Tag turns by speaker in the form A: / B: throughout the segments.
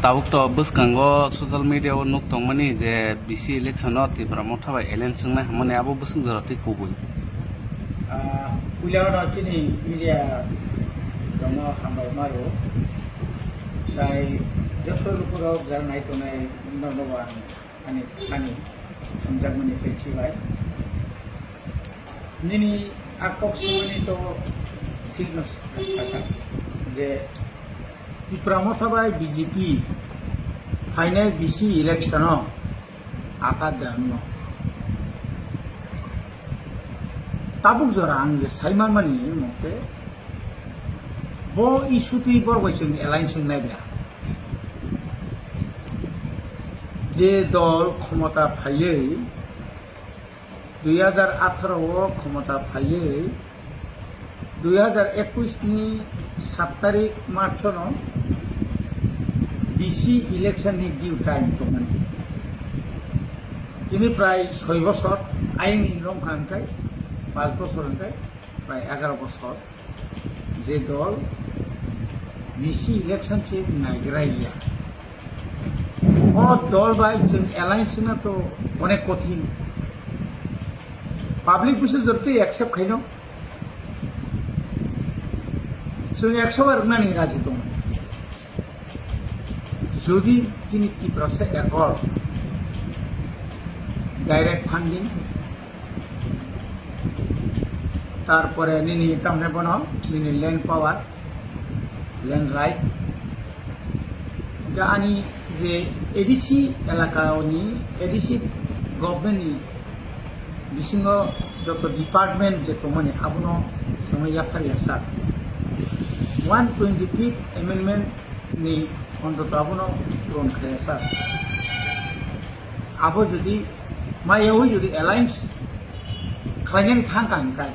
A: tabuk to buskango social media o nuk tongmani je bisi election no Tripura mo thabai election na hamane abo busung jorati kubui
B: Pulau no chini media dongo hambai maru dai joto lupuro jar nai to nai no wan ani samjak mani pechi bai nini akok sumani to ঠিক না সাকা যে Tripura mo thabai BJP final বিসি election আকা দানো tabuk jora ang je saiman mani mote bo isuti bor boising alliance nai bia je dol ক্ষমতা ফাইয়ে 2018 o ক্ষমতা ফাইয়ে 2021 ni 7 tarik March no BC election ni due time to man tini pray 6 বছর আইন নিয়ম খানকাই 5 বছর খানকাই প্রায় 11 বছর যে দল BC election চে নাইগ্রাইয়া ও দল বাই অ্যালায়েন্স না তো অনেক কঠিন পাবলিক বিষয় জরতে অ্যাকসেপ্ট খাইনো जों 100 बार नानि राजी दं যদি যিনি ত্রিপুরাসে একর ডাইরেক্ট ফান্ডিং তারপরে নিনি কামনে বনো নিনি ল্যান্ড পাওয়ার ল্যান্ড রাইট জানি যে এডিসি এলাকাওনি এডিসি গভর্নমেন্টনি বিসিঙ্গ যত ডিপার্টমেন্ট যে তোমানে আবনো সময় ইয়াফারিয়া সার 125th amendment ni untuk tabuno turun kaya abo jadi mayahu jadi alliance kalian kangkang kai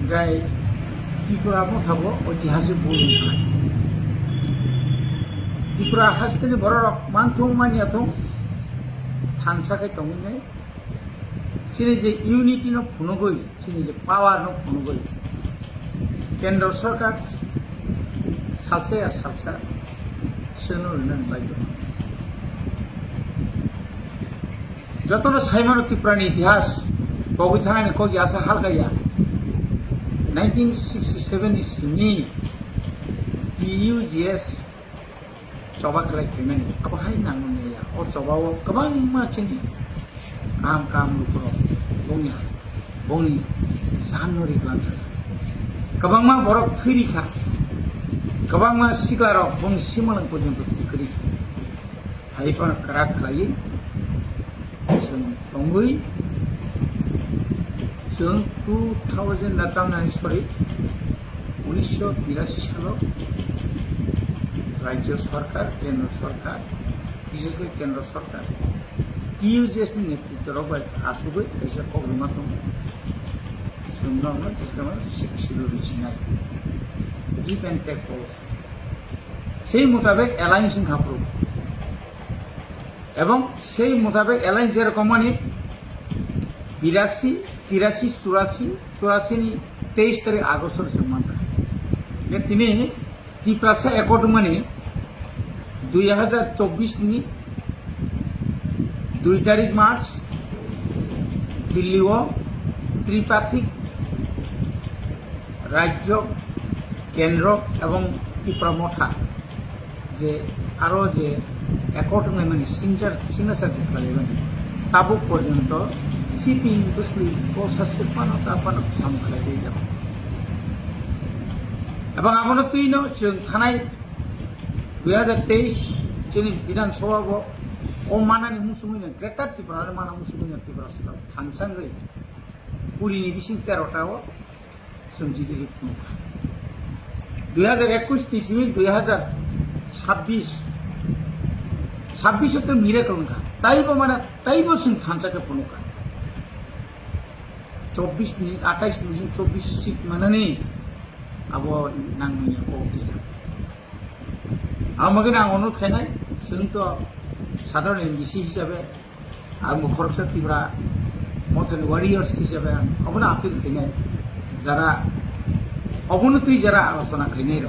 B: gai Tripura mo thabo ঐতিহাসিক bulu kai Tripura hasteni borok manthung maniathung thansa kai tonginai sini je unity no phunogoi sini je power no phunogoi কেন্দ্র সরকার সালসে আর salsa সোনন বাইদ যতটা সাইমানো ত্রিপুরানি ইতিহাস কবি থানানি কগি আসা হালকাইয়া 1967 সিনি TUGS coba kelai pemen apa hai nangun ya o coba o kabang macam kam lupro bongni sanori kelanta kabang ma borok thiri kha kabang ma sigarok bong simalang porjonto thikri haipan karak khai sun tongui sun 2009 sorry 1982 সাল রাজ্য সরকার কেন্দ্র সরকার বিশেষ করে কেন্দ্র সরকার TUGS ni নেতৃত্ব আসুবে এসে problem তো give and take policy সেই মোতাবেক অ্যালায়েন্স খাপরু এবং সেই মোতাবেক অ্যালায়েন্স যেরকম মানে 82 83 84 নি 23 তারিখ আগস্টের সম্মান যে তিনি ত্রিপুরাসা একট মানে 2024 নি 2 তারিখ মার্চ দিল্লি ও ত্রিপাক্ষিক রাজ্য কেন্দ্র এবং ত্রিপুরা মঠা যে আরও যে একট মানে সিগনেচার যে খালাইবেন তাবুক পর্যন্ত সিপিং বুসলি প্রসাসে পানো সামখালাই যাব এবং আবনো তুইনো जों थानाय 2023 जोंनि বিধানসভা ও মানানি মুসুমিনা গ্রেটার ত্রিপুরা আর মানা মুসুমিনা ত্রিপুরা সরকার থানসাঙ্গै পুরিনি বিসিং 13টাও सोमजिगिरि फुंखा 2021 থেকে 2026 তো মিরাকল কা তাইবো মানে তাইবো সিং থানসাকে ফুনুকা 24 মিনিট 28 মিনিট 24 সিট মানানি আবো নাংনি কোকি আমাকে না অনুরোধ খাইনাই जों তো সাধারণ এমবিসি হিসাবে আর মুখরসা ত্রিপুরা মথন ওয়ারিয়র্স হিসাবে আমরা আপিল খাইনাই যারা অবনতি যারা আলোচনা খাইনাই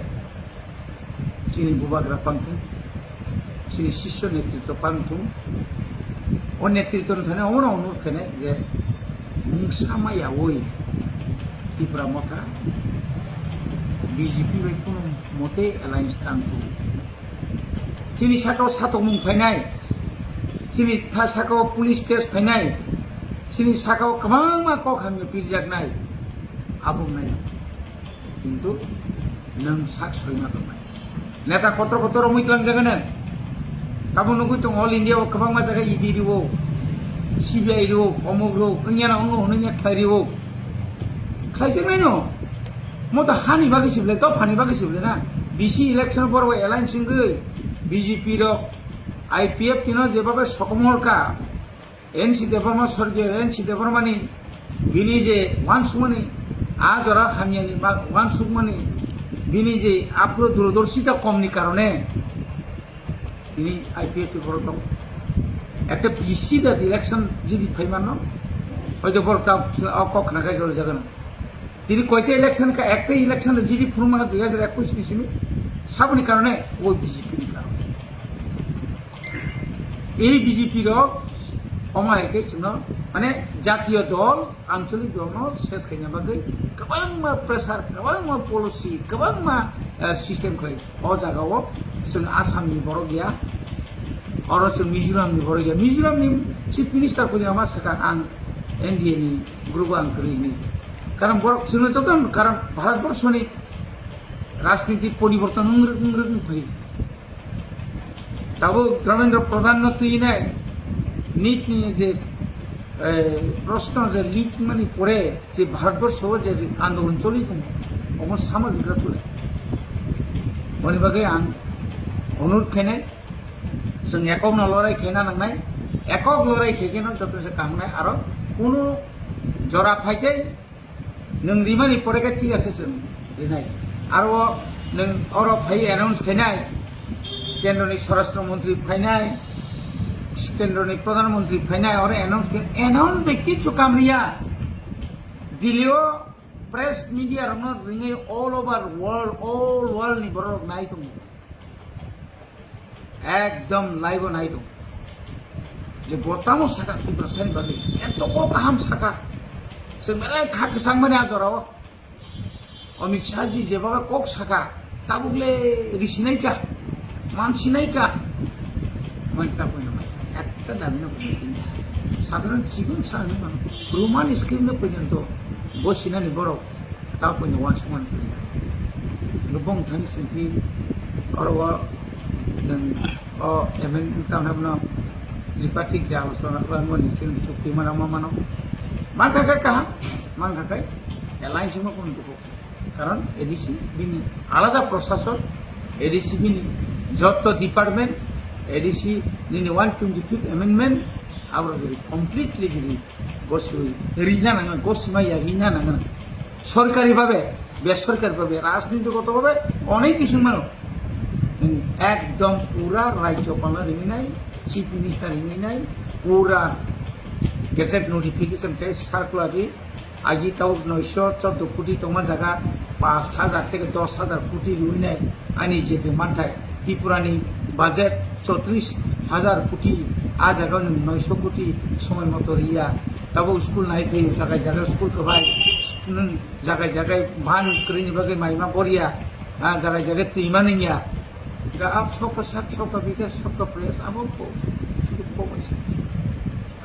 B: চিনি বুবাগ্রা Pantu sini sisyo netrito pantung o netrito thane ora onur khane je mungsama ya oi Tripura mota BJP bai kono mote alliance tantu sini sakao satok mung phainai sini tha sakao police case phainai sini sakao kabang ma kok hamni pirjaknai abung nai কিন্তু nang sak soima tomai neta kotor kotor muitlang jagana kamu nunggu tong all India kabang ma jaga idi riwo CBI riwo omog ro nya na ongo nya thari riwo khaijeng nai no mota hani bagi sible to phani bagi sible na BC election por alliance singoi BJP ro IPF tino jebabe sokomorka NC deparma sorgio NC deparmani bini je wan sumani আজ ওরা হামিয়ানি বা one সুকমানি তিনি যে আপনার দূরদর্শিতা কমনি কারণে তিনি IPF বড় একটা পিসিটা ইলেকশন যদি ফাইমানো হয়তো বড় কক নাকাই চলে যাবে না তিনি কয়টা ইলেকশন একটা ইলেকশন যদি ফুরমা 2021 দিছিল সাবনি কারণে ওই বিজেপির কারণে এই বিজেপির অমায়কে মানে জাতীয় দল আঞ্চলিক দল শেষ খাইনা বাকি गोबां प्रेसार गोबां पलिसि गोबां सिस्टेम खालायो अ जागाव जों आसामनि बर' गैया आरो जों मिजोरामनि बर' गैया मिजोरामनि चिफ मिनिस्टारखौ जों मा साखा आं एनडिए नि ग्रुप आं करिनि कारण जोंनो तो कारण भारतबर्षनि राजनीति परिवर्तन रोखोम फैयो दाबो धर्मेन्द्र प्रधान थैनाय नीटनि जे প্রশ্ন যে লিক মানে পড়ে যে ভারতবর্ষ যে আন্দোলন চলি অমন সামগ্রিকরা তুলে মনে বাকে আं অনুরোধ খাইनाय जों एকক लड़ाई खाइना नांनाय एকক लड़ाई खाइकेनो जतसे कामनाय आरो कोनो जरा फाइके नों रिमानि परेके ठीक আছে जों रिनाय आरो नों अर फाइ एनाउन्स खाइनाय केन्द्रनि स्वराष्ट्र मन्त्रि फाइनाय केन्द्रनि प्रधानमंत्री फाइनाय और एनाउंस में किछु काम रिया दिल्लीओ प्रेस मीडिया रंग रिंगे ऑल ओवर वर्ल्ड नि बरो नाय तुम एकदम लाइव नाय तुम जे बोतामो साका त्रिपुरा सानि बागे एतो को काम साका जों मेरे खाक सांग माने आजराव अमित शाह जी जे बाबा कोक साका ताबुगले रिसिनाय का मानसिनाय का मानता कोइ একটা দাবি না সাধারণ জীবন সাহায্য মানুষ রোমান স্ক্রিনে পর্যন্ত বসিনানি বড় তা পর্যন্ত ওয়ান সমান করি গোবং থানি সিংকি আরো নং এমএন তাহনা ত্রিপাঠিক যে আলোচনা বা মনি সিং চুক্তি মানো মান কাকা কাহা মান কাকাই এলাইন্স মা কোন দুঃখ কারণ এডিসি বিনি আলাদা প্রশাসন এডিসি বিনি যত ডিপার্টমেন্ট एडीसी निनि 125th amendment आरो जरि कमप्लिटली जरि गसुइ रिना नाङा गसमाया रिना नाङा सरकारि भाबे बेसरकारि भाबे राजनीतिगत भाबे अनेक किछु मानो एकदम पूरा राज्यपाल रिनाय चीफ मिनिस्टार रिनाय पूरा गेजेट नोटिफिकेशन के सार्कुलारि आगि ताव 914 कोटी तमा जागा 5000 থেকে 10000 कोटी रुइनाय आनि जेके मानथाय त्रिपुरानि बाजेट 34,000 कोटी आ जगह 900 कोटी समय मत रिया तब स्कूल नाई जगह जगह स्कूल कबाय जगह जगह भान करिनि बगे माइमा परिया जगह जगह तीमा नैया अब सबका साथ सबका विकास सबका प्रयास अब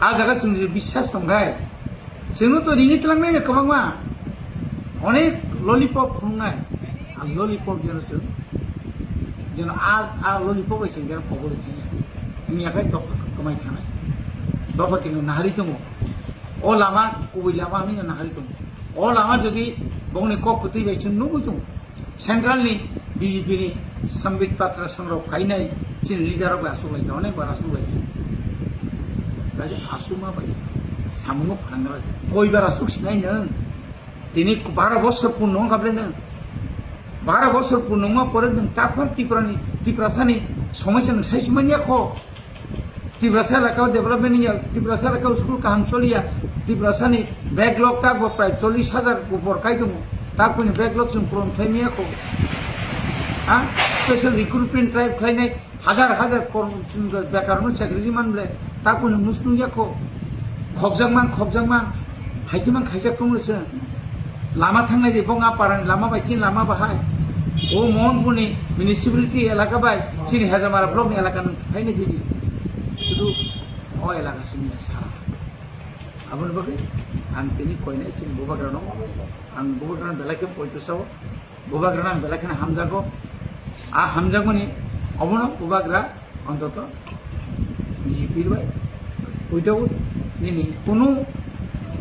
B: आ जगह जों विश्वास दंगाय जोंनो तो रिङित लांनाय गोबांमा अनेक ललिपप खुंनाय आ ललिपप जेनसो जेन आ ललिपप बायसिं जेन पगल थानाय नि आखाय दफा कमाय थानाय दफा किनो नाहारि दङ अ लामा गुबै लामा नि नाहारि दङ अ लामा जदि बंनि ककति बायसिं नुगु दङ सेंट्रलनि बीजेपी नि संबित पात्र संग्रह फाइनाय चिन लिडार बा सुलाय अनेक बारा सुलाय काजे आसुमा बाय सामुङो फांग्रा गय बारा सुखसिनाय नों दिनै 12 বছর পূর্ণ गाबले नों 12 বছর পূর্ণমা পরে नों ताफार त्रिपुरासानि समस्या नों साइसमानिया ख त्रिपुरासा लाकाव डेभलपमेन्ट निया त्रिपुरासा लाकाव स्कुल काहाम चलिया त्रिपुरासानि बैकलॉग ता प्राय 40,000 ऊपर काय दङ ता कोनि बैकलॉग जों पूर्ण थाइमिया ख হ্যাঁ স্পেশাল রিক্রুটমেন্ট ড্রাইভ খাইनाय হাজার হাজার বেকারनो साख्रि मानले ताकुनो मुस्नु याखो खगजांमां हाइकिमां खाइजाखौसो लामा थांनाय जे बंगा पारानि लामा बायथिं लामा बाहाय ओ मोहनपुरनि मिउनिसिपालिटी एलाका बाय सिनि हाजामारा ब्लकनि एलाकानि थाखायनो बिदि शुधु अ एलाकासिम सारा आबुन बागै आं तिनि कयनाय थिन बुबाग्रानो आं बुबाग्रान बेलाखे पयतुसाव बुबाग्रान आं बेलाखेन हामजागो आ हामजागोनि अबनो बुबाग्रा अन्तत बिजेपि बाय उइदाउट निनि कोनो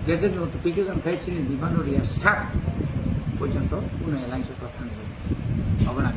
B: गेजेट नोटिफिकेशन खायचिनि बिबानो रिया सा पर्यन्त उनाय लाइन सत्ता थांजोबो अबना